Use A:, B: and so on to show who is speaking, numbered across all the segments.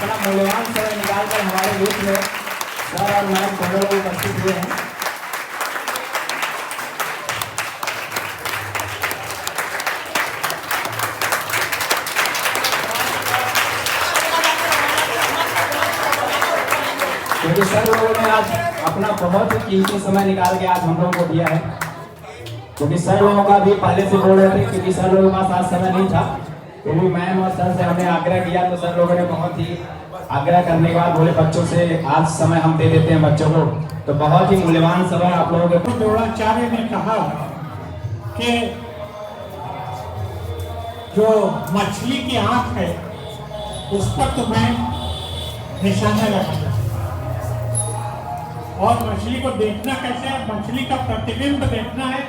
A: अपना मूल्यवान समय निकालकर हमारे बीच में सर और मैम दोनों लोग उपस्थित हुए हैं। क्योंकि सर लोगों ने आज अपना बहुत ही कीमती समय निकाल के आज हम लोगों को दिया है। क्योंकि सर लोगों का भी पहले से बोल रहे थे, क्योंकि सर लोगों के पास आज समय नहीं था, तो भी मैम और सर से हमने आग्रह किया, तो सर लोगों ने बहुत ही आग्रह करने के बाद बोले बच्चों से आज समय हम दे देते हैं बच्चों को। तो बहुत ही मूल्यवान समय आप लोगों के।
B: द्रोणाचार्य ने कहा कि जो मछली की आंख है उस पर तुम्हें निशाना लगाना और मछली को देखना कैसे है, मछली का प्रतिबिंब देखना है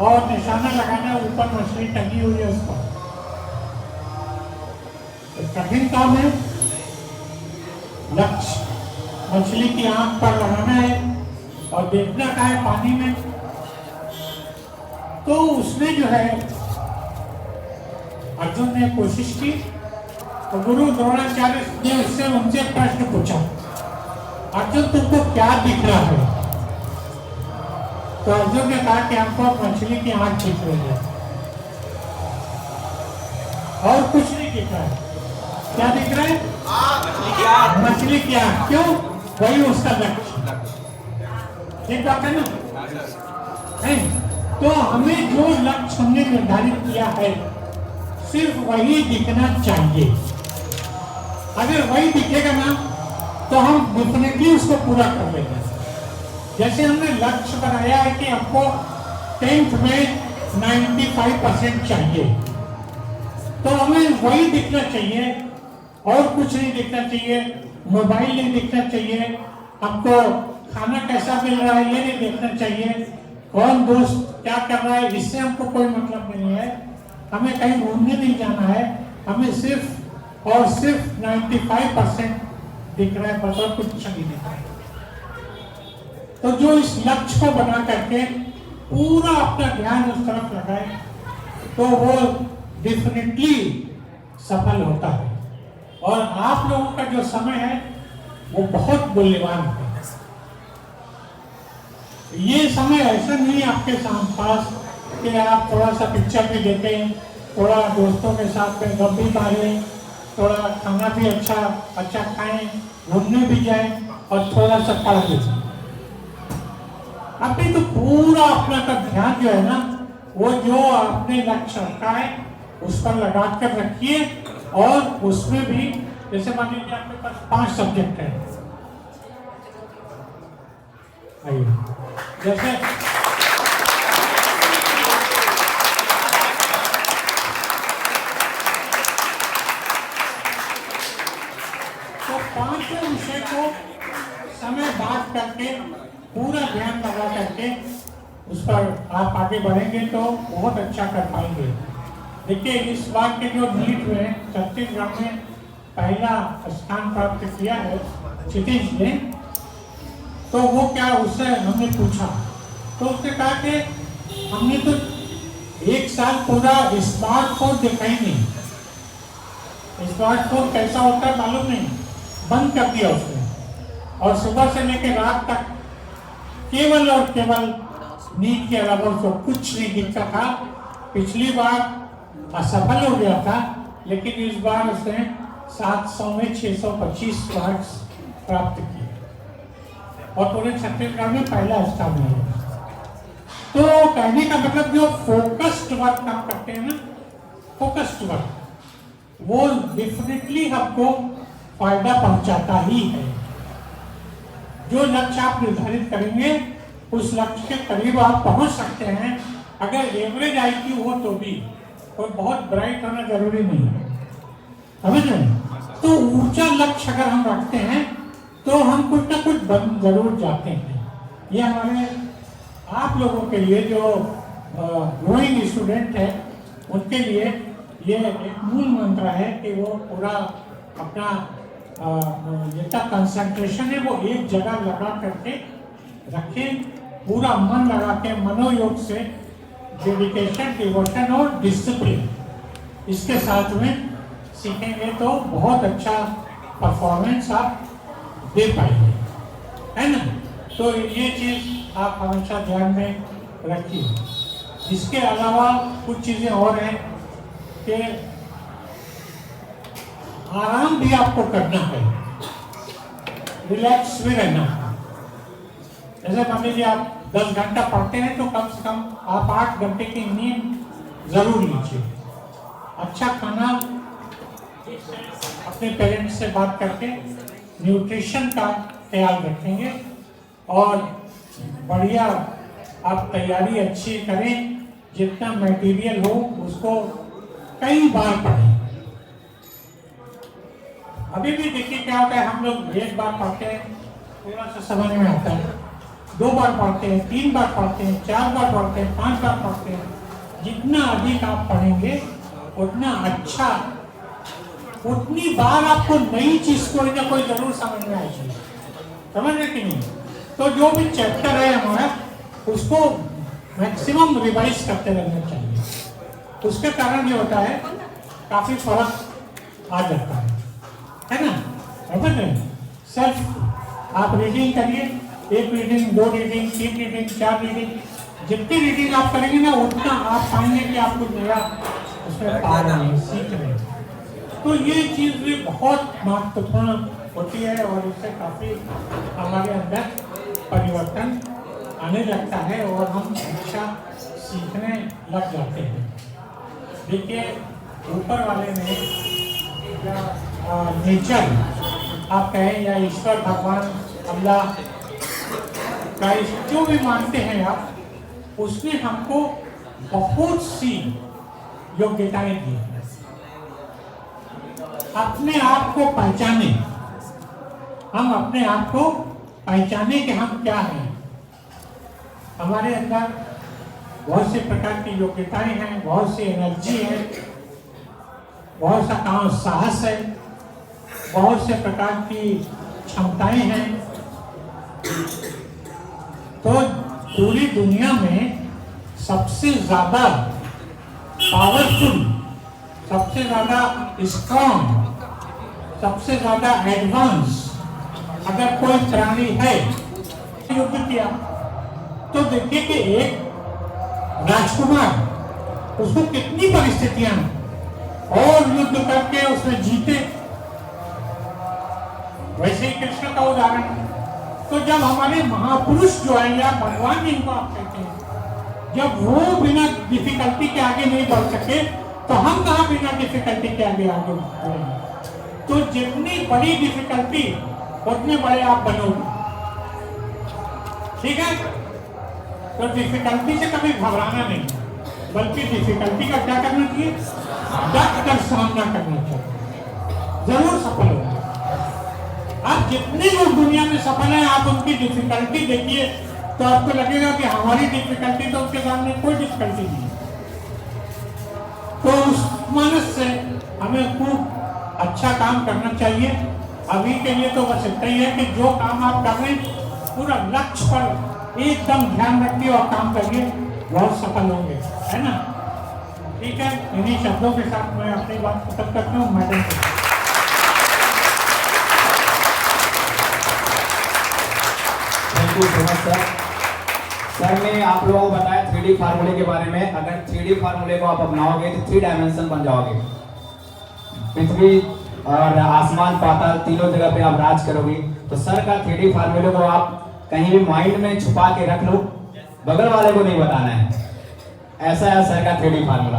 B: और निशाना लगाना है, ऊपर मछली टंगी हुई है उस पर। तो कठिन काम है, लक्ष्य मछली की आंख पर लगाना है और देखना का है पानी में। तो उसने जो है अर्जुन ने कोशिश की, तो गुरु द्रोणाचार्य ने उससे उनसे प्रश्न पूछा, अर्जुन तुमको क्या दिख रहा है? तो अर्जुन ने कहा कि हमको मछली की आंख दिख रही है और कुछ नहीं दिख रहा है। क्या दिख रहा है? मछली की आंख। क्यों? वही उसका लक्ष्य। ठीक बात है ना? नहीं तो हमें जो लक्ष्य हमने निर्धारित किया है सिर्फ वही दिखना चाहिए। अगर वही दिखेगा ना तो हम डेफिनेटली उसको पूरा कर लेंगे। जैसे हमने लक्ष्य बनाया है कि हमको 10th में 95% चाहिए, तो हमें वही दिखना चाहिए और कुछ नहीं दिखना चाहिए। मोबाइल नहीं दिखना चाहिए, हमको खाना कैसा मिल रहा है ये नहीं देखना चाहिए, कौन दोस्त क्या कर रहा है इससे हमको कोई मतलब नहीं है, हमें कहीं घूमने नहीं जाना है, हमें सिर्फ और सिर्फ 95% दिख रहा है, बस और कुछ नहीं दिख रहा है। तो जो इस लक्ष्य को बना करके पूरा अपना ध्यान उस तरफ लगाए तो वो डेफिनेटली सफल होता है। और आप लोगों का जो समय है वो बहुत मूल्यवान है। ये समय ऐसा नहीं आपके पास कि आप थोड़ा सा पिक्चर भी देखें, थोड़ा दोस्तों के साथ में गप भी मारें, थोड़ा खाना भी अच्छा खाएं, घूमने भी जाएं और थोड़ा सा पढ़ लीजिए। अभी तो पूरा अपना का ध्यान जो है ना वो जो आपने लक्ष्य रखा है उस पर लगा कर रखिए। और उसमें भी जैसे मान लीजिए आपके पास 5 सब्जेक्ट है, आइए जैसे तो 5 विषय को समय बात करके पूरा ध्यान लगा करके उस पर आप आगे बढ़ेंगे तो बहुत अच्छा कर पाएंगे। देखिए इस बार के जो नीट में छत्तीसगढ़ में पहला स्थान प्राप्त किया है क्षितिज ने, तो वो क्या उससे हमने पूछा तो उसने कहा कि हमने तो 1 साल पूरा स्मार्टफोन देखा ही नहीं, स्मार्टफोन कैसा होता है मालूम नहीं, बंद कर दिया उसने और सुबह से लेकर रात तक केवल और केवल नीट के अलावा उसको कुछ नहीं दिखता था। पिछली बार असफल हो गया था लेकिन इस बार उसने 700 में 625 मार्क्स प्राप्त किए और पूरे छत्तीसगढ़ में पहला स्थान मिला। तो कहने का मतलब जो फोकस्ड वर्क हम करते हैं ना, फोकस्ड वर्क वो डेफिनेटली हमको फायदा पहुंचाता ही है। जो लक्ष्य आप निर्धारित करेंगे उस लक्ष्य के करीब आप पहुंच सकते हैं। अगर एवरेज IQ हो तो भी, और बहुत ब्राइट होना जरूरी नहीं है, समझ रहे हैं? तो ऊंचा लक्ष्य अगर हम रखते हैं तो हम कुछ ना कुछ बन जरूर जाते हैं। ये हमारे आप लोगों के लिए जो ग्रोइंग स्टूडेंट है उनके लिए ये एक मूल मंत्र है कि वो पूरा अपना जितना कंसंट्रेशन है वो एक जगह लगा करके रखें, पूरा मन लगा के मनोयोग से डेडिकेशन, डिवोशन और डिसिप्लिन इसके साथ में सीखेंगे तो बहुत अच्छा परफॉर्मेंस आप दे पाएंगे, है ना। तो ये चीज़ आप हमेशा ध्यान में रखिए। इसके अलावा कुछ चीज़ें और हैं कि आराम भी आपको करना है, रिलैक्स भी रहना है। जैसे मान लीजिए आप 10 घंटा पढ़ते हैं तो कम से कम आप 8 घंटे की नींद जरूर लीजिए। अच्छा खाना, अपने पेरेंट्स से बात करके न्यूट्रिशन का ख्याल रखेंगे और बढ़िया आप तैयारी अच्छी करें, जितना मटेरियल हो उसको कई बार पढ़ें। अभी भी देखिए क्या होता है, हम लोग एक बार पढ़ते हैं थोड़ा सा समझ में आता है, 2 बार पढ़ते हैं, 3 बार पढ़ते हैं, 4 बार पढ़ते हैं, 5 बार पढ़ते हैं। जितना अधिक आप पढ़ेंगे उतना अच्छा, उतनी बार आपको नई चीज कोई ना कोई जरूर समझ में आएगी, समझ रहे कि नहीं। तो जो भी चैप्टर है हमारा उसको मैक्सिमम रिवाइज करते रहना चाहिए। उसके कारण ये होता है काफी फर्क आ जाता है ना। समझ रहे हैं, सेल्फ आप रीडिंग करिए, 1 रीडिंग, 2 रीडिंग, 3 रीडिंग, 4 रीडिंग, जितनी रीडिंग आप करेंगे ना उतना आप पाएंगे कि आप कुछ नया उसमें पा रहे हैं, सीख रहे हैं। तो ये चीज़ भी बहुत महत्वपूर्ण होती है और इससे काफ़ी हमारे अंदर परिवर्तन आने लगता है और हम अच्छा सीखने लग जाते हैं। देखिए ऊपर वाले ने या नेचर आप कहें या ईश्वर, भगवान, अल्लाह, क्राइस्ट, जो भी मानते हैं आप, उसने हमको बहुत सी योग्यताएं दी हैं। अपने आप को पहचाने, हम अपने आप को पहचाने कि हम क्या हैं। हमारे अंदर बहुत से प्रकार की योग्यताएं हैं, बहुत सी एनर्जी है, बहुत सा काम साहस है, बहुत से प्रकार की क्षमताएं हैं। तो पूरी दुनिया में सबसे ज्यादा पावरफुल, सबसे ज्यादा स्ट्रॉन्ग, सबसे ज्यादा एडवांस अगर कोई प्राणी है युद्ध किया तो देखिए कि एक राजकुमार, उसको कितनी परिस्थितियां और युद्ध करके उसने जीते। वैसे ही कृष्ण का उदाहरण। तो जब हमारे महापुरुष जो है या भगवान जिनको आप कहते हैं, जब वो बिना डिफिकल्टी के आगे नहीं बढ़ सके तो हम कहाँ बिना डिफिकल्टी के आगे बढ़ेंगे। तो जितनी बड़ी डिफिकल्टी उतने बड़े आप बनोगे, ठीक है। तो डिफिकल्टी से कभी घबराना नहीं, बल्कि डिफिकल्टी का क्या करना चाहिए, डट कर सामना करना चाहिए, जरूर सफल होंगे। आप जितने लोग दुनिया में सफल हैं, आप उनकी डिफिकल्टी देखिए तो आपको लगेगा कि हमारी डिफिकल्टी तो उनके सामने कोई डिफिकल्टी नहीं है। तो उस मानस से हमें खूब अच्छा काम करना चाहिए। अभी के लिए तो बस इतना ही है कि जो काम आप कर रहे हैं पूरा लक्ष्य पर एकदम ध्यान रखिए और काम करिए, बहुत सफल होंगे, है ना। ठीक है, इन्हीं शब्दों के साथ मैं अपनी बात खत्म करता हूँ। Madam
A: thank you so much sir. Sir ने आप लोगों को बताया 3D फार्मूले के बारे में। अगर 3D फार्मूले को आप अपनाओगे तो 3 डायमेंशन बन जाओगे। पृथ्वी और आसमान पाताल तीनों जगह पे आप राज करोगे। तो सर का 3D फार्मूले को आप कहीं भी माइंड में छुपा के रख लो, बगल वाले को नहीं बताना है। ऐसा है सर का 3D फार्मूला।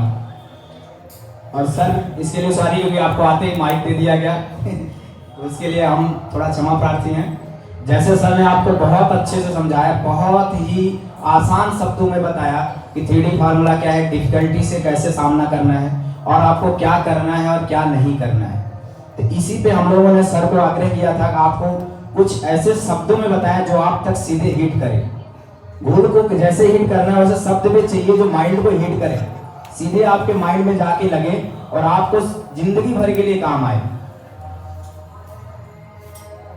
A: और सर इसके लिए सॉरी, क्योंकि आपको आते ही माइक दे दिया गया तो उसके लिए हम थोड़ा क्षमा प्रार्थी हैं। जैसे सर ने आपको बहुत अच्छे से समझाया, बहुत ही आसान शब्दों में बताया कि 3D फार्मूला क्या है, डिफिकल्टी से कैसे सामना करना है और आपको क्या करना है और क्या नहीं करना है। तो इसी पे हम लोगों ने सर को आग्रह किया था कि आपको कुछ ऐसे शब्दों में बताया जो आप तक सीधे हिट करे। घूर को जैसे हिट करना है वैसे शब्द भी चाहिए जो माइंड को हिट करे, सीधे आपके माइंड में जाके लगे और आपको जिंदगी भर के लिए काम आए।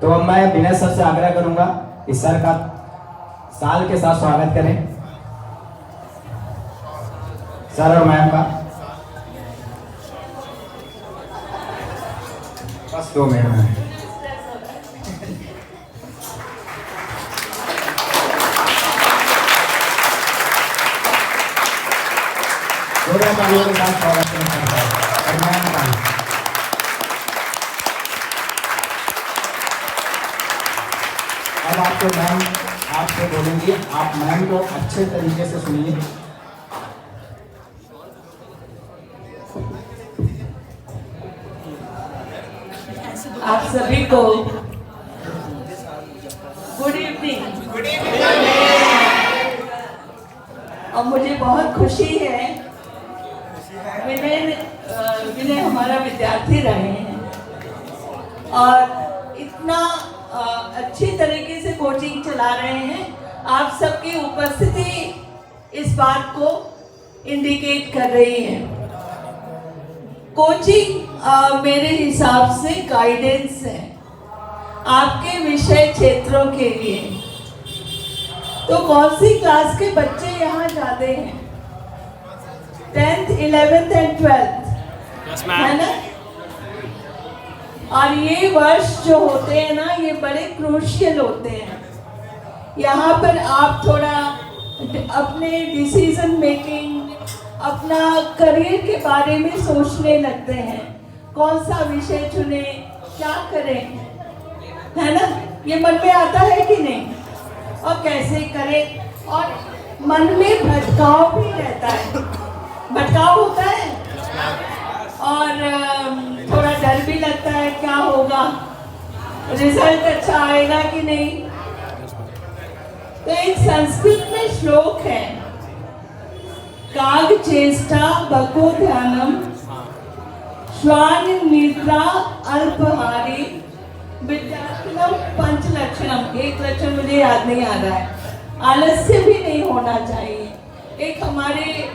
A: तो अब मैं विनय सर से आग्रह करूंगा कि सर का साल के साथ स्वागत करें, सर और मैम का। बस 2 मिनट में तालियों के साथ स्वागत करता है। और मैम का अब आपको मैम आपसे बोलेंगे, आप मैम को अच्छे तरीके से सुनिए।
C: आप सभी को गुड इवनिंग। और मुझे बहुत खुशी है, विनय हमारा विद्यार्थी रहे हैं और इतना अच्छी तरीके से कोचिंग चला रहे हैं। आप सबकी उपस्थिति इस बात को इंडिकेट कर रही है। कोचिंग मेरे हिसाब से गाइडेंस है आपके विषय क्षेत्रों के लिए। तो कौन सी क्लास के बच्चे यहाँ जाते हैं? 10th, 11th एंड 12th, है ना? और ये वर्ष जो होते हैं ना, ये बड़े क्रूशियल होते हैं। यहाँ पर आप थोड़ा अपने डिसीजन मेकिंग, अपना करियर के बारे में सोचने लगते हैं। कौन सा विषय चुने, क्या करें, है ना? ये मन में आता है कि नहीं? और कैसे करें? और मन में भटकाव भी रहता है, भटकाव होता है और थोड़ा डर भी लगता है, क्या होगा, रिजल्ट अच्छा आएगा कि नहीं। तो एक संस्कृत में श्लोक है, काग चेष्टा बको ध्यानम श्वान निद्रा अल्पहारी विद्यार्थीनम पंच लक्षणम। एक लक्षण मुझे याद नहीं आ रहा है, आलस्य भी नहीं होना चाहिए। एक हमारे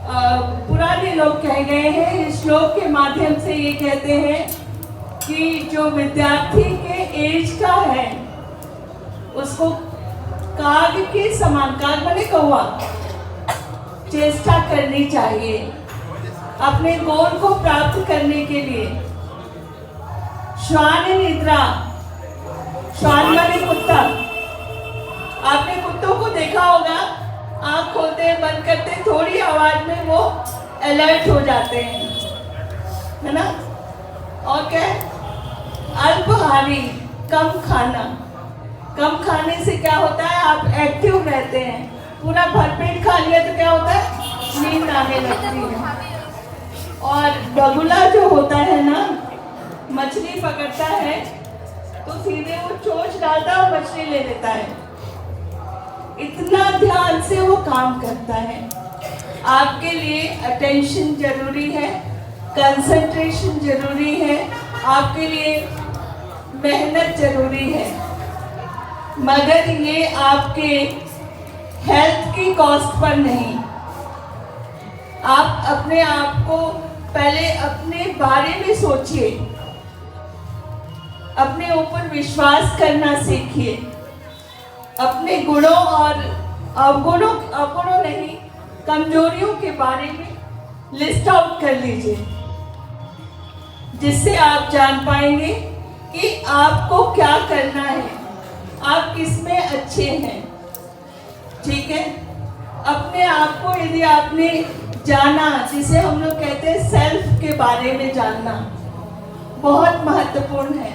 C: पुराने लोग कह गए हैं, इस श्लोक के माध्यम से ये कहते हैं कि जो विद्यार्थी के एज का है उसको काग के समान, काग माने कौवा, चेष्टा करनी चाहिए अपने गोल को प्राप्त करने के लिए। श्वान निद्रा, श्वान माने कुत्ता। आपने कुत्तों को देखा होगा, आंख खोलते बंद करते थोड़ी आवाज में वो अलर्ट हो जाते हैं, है ना? और क्या? अल्पहारी, कम खाना। कम खाने से क्या होता है? आप एक्टिव रहते हैं। पूरा भरपेट खा लिया तो क्या होता है? नींद आने लगती है। और बगुला जो होता है ना, मछली पकड़ता है तो सीधे वो चोंच डालता है और मछली ले लेता है। इतना ध्यान से वो काम करता है। आपके लिए अटेंशन जरूरी है, कंसंट्रेशन जरूरी है, आपके लिए मेहनत जरूरी है, मगर ये आपके हेल्थ की कॉस्ट पर नहीं। आप अपने आप को पहले अपने बारे में सोचिए, अपने ऊपर विश्वास करना सीखिए, अपने गुणों और अवगुणों नहीं, कमजोरियों के बारे में लिस्ट आउट कर लीजिए, जिससे आप जान पाएंगे कि आपको क्या करना है, आप किसमें अच्छे हैं। ठीक है? अपने आप को यदि आपने जाना, जिसे हम लोग कहते हैं सेल्फ के बारे में जानना, बहुत महत्वपूर्ण है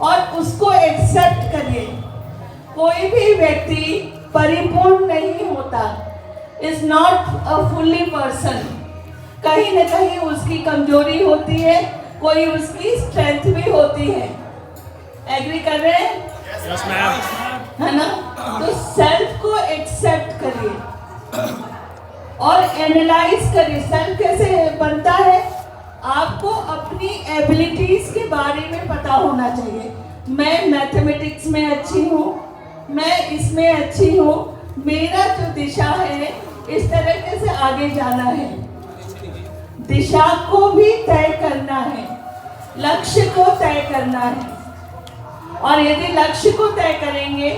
C: और उसको एक्सेप्ट करिए। कोई भी व्यक्ति परिपूर्ण नहीं होता, is not a fully person. कहीं न कहीं उसकी कमजोरी होती है, कोई उसकी स्ट्रेंथ भी होती है। एग्री कर रहे हैं?
D: Yes ma'am.
C: है ना? तो सेल्फ को एक्सेप्ट करिए और एनालाइज करिए। सेल्फ कैसे बनता है? आपको अपनी एबिलिटीज के बारे में पता होना चाहिए। मैं मैथमेटिक्स में अच्छी हूँ, मैं इसमें अच्छी हूँ, मेरा जो दिशा है इस तरीके से आगे जाना है। दिशा को भी तय करना है, लक्ष्य को तय करना है। और यदि लक्ष्य को तय करेंगे,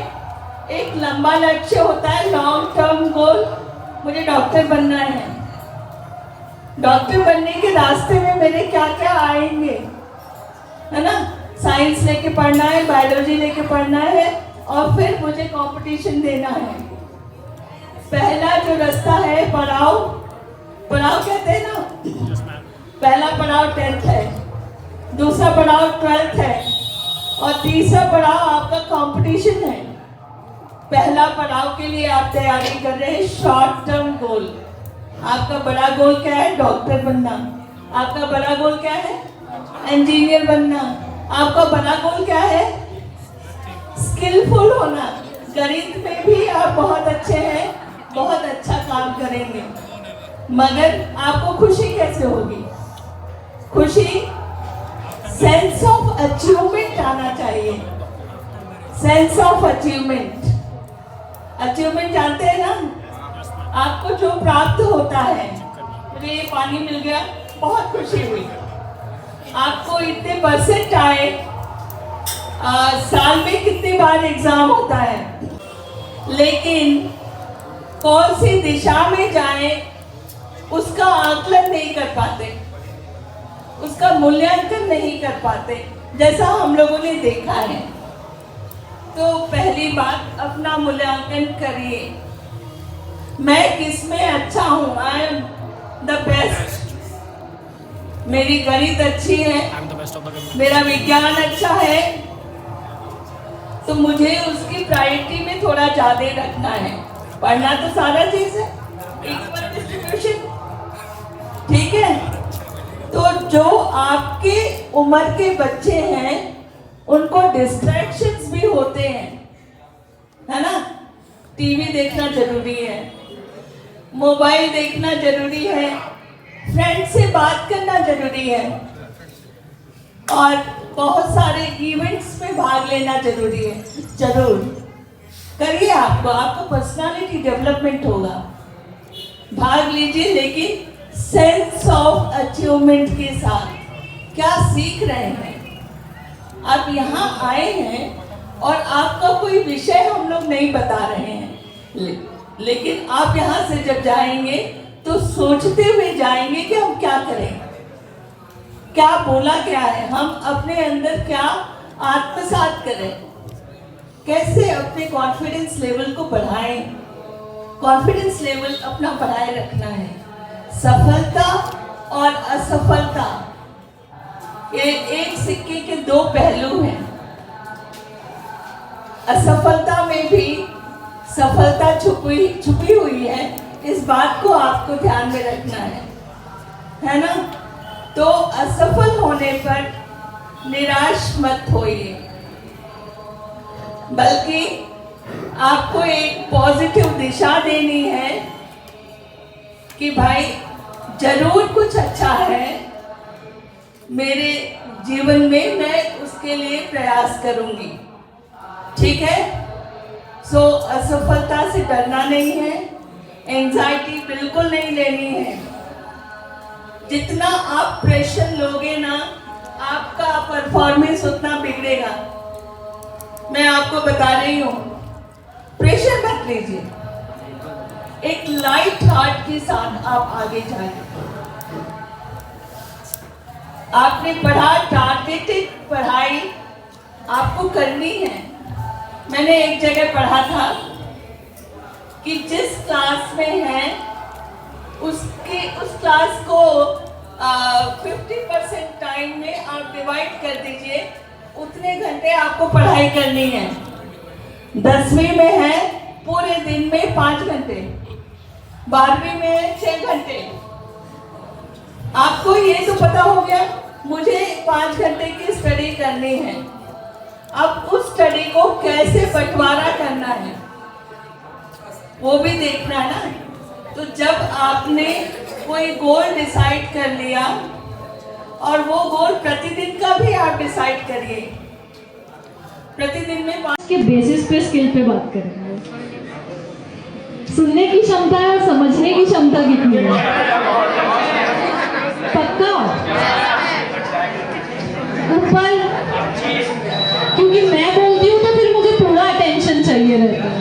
C: एक लंबा लक्ष्य होता है, लॉन्ग टर्म गोल, मुझे डॉक्टर बनना है। डॉक्टर बनने के रास्ते में मेरे क्या क्या आएंगे, है ना? साइंस लेके पढ़ना है, बायोलॉजी लेके पढ़ना है और फिर मुझे कंपटीशन देना है। पहला जो रास्ता है, पढ़ाओ, पड़ाव कहते हैं ना, पहला पड़ाव 10th है, दूसरा पड़ाव 12th है और तीसरा पड़ाव आपका कंपटीशन है। पहला पड़ाव के लिए आप तैयारी कर रहे हैं शॉर्ट टर्म गोल। आपका बड़ा गोल क्या है? डॉक्टर बनना। आपका बड़ा गोल क्या है? इंजीनियर बनना। आपका बड़ा गोल क्या है? स्किलफुल होना। गणित में भी आप बहुत अच्छे हैं, बहुत अच्छा काम करेंगे, मगर आपको खुशी कैसे होगी? खुशी सेंस ऑफ अचीवमेंट आना चाहिए। सेंस ऑफ अचीवमेंट, अचीवमेंट जानते हैं ना? आपको जो प्राप्त होता है, मुझे ये पानी मिल गया, बहुत खुशी हुई। आपको इतने परसेंट आए, साल में कितनी बार एग्जाम होता है, लेकिन कौन सी दिशा में जाए उसका आकलन नहीं कर पाते, उसका मूल्यांकन नहीं कर पाते, जैसा हम लोगों ने देखा है। तो पहली बात, अपना मूल्यांकन करिए। मैं किस में अच्छा हूँ? I am the best. मेरी गणित अच्छी है, मेरा विज्ञान अच्छा है, तो मुझे उसकी प्रायोरिटी में थोड़ा ज्यादा रखना है। पढ़ना तो सारा चीज है, इक्वल डिस्ट्रीब्यूशन, ठीक है। तो जो आपके उम्र के बच्चे हैं उनको डिस्ट्रैक्शंस भी होते हैं, है ना? टीवी देखना जरूरी है, मोबाइल देखना जरूरी है, फ्रेंड से बात करना जरूरी है और बहुत सारे इवेंट्स में भाग लेना जरूरी है। जरूर करिए, आपको पर्सनालिटी डेवलपमेंट होगा, भाग लीजिए, लेकिन सेंस ऑफ अचीवमेंट के साथ। क्या सीख रहे हैं आप? यहाँ आए हैं और आपका कोई विषय हम लोग नहीं बता रहे हैं, लेकिन आप यहाँ से जब जाएंगे तो सोचते हुए जाएंगे कि हम क्या करें, क्या बोला क्या है, हम अपने अंदर क्या आत्मसात करें, कैसे अपने कॉन्फिडेंस लेवल को बढ़ाएं। कॉन्फिडेंस लेवल अपना बढ़ाए रखना है। सफलता और असफलता ये एक सिक्के के दो पहलू हैं। असफलता में भी सफलता छुपी हुई है, इस बात को आपको ध्यान में रखना है ना? तो असफल होने पर निराश मत होइए, बल्कि आपको एक पॉजिटिव दिशा देनी है कि भाई जरूर कुछ अच्छा है मेरे जीवन में, मैं उसके लिए प्रयास करूंगी, ठीक है। सो असफलता से डरना नहीं है, एंजाइटी बिल्कुल नहीं लेनी है। जितना आप प्रेशर लोगे ना, आपका परफॉर्मेंस उतना बिगड़ेगा। मैं आपको बता रही हूँ, प्रेशर मत लीजिए, एक लाइट हार्ट के साथ आप आगे जाइए। आपने पढ़ा, टारगेटेड पढ़ाई आपको करनी है। मैंने एक जगह पढ़ा था कि जिस क्लास में है उस क्लास को 50% टाइम में आप डिवाइड कर दीजिए, उतने घंटे आपको पढ़ाई करनी है। 10वीं में है पूरे दिन में 5 घंटे, 12वीं में 6 घंटे। आपको ये तो पता हो गया मुझे 5 घंटे की स्टडी करनी है। अब उस स्टडी को कैसे बंटवारा करना है वो भी देखना है ना। तो जब आपने कोई गोल डिसाइड कर लिया, और वो गोल प्रतिदिन का भी आप डिसाइड करिए, प्रतिदिन में 5
D: के बेसिस पे स्किल पे बात करेंगे। सुनने की क्षमता है और समझने की क्षमता कितनी है? पक्का ऊपर, क्योंकि मैं बोलती हूँ तो फिर मुझे पूरा अटेंशन चाहिए रहता है।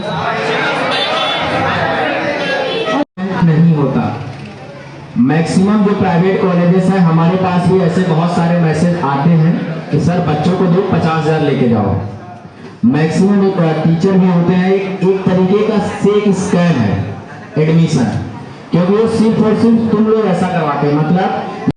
A: नहीं होता। मैक्सिमम जो प्राइवेट कॉलेजेस हैं, हमारे पास भी ऐसे बहुत सारे मैसेज आते हैं कि सर बच्चों को दो 50,000 लेके जाओ। मैक्सिमम टीचर भी होते हैं, एक तरीके का फेक स्कैम है एडमिशन, क्योंकि वो सिर्फ और सिर्फ तुम लोग ऐसा करवाते हैं, मतलब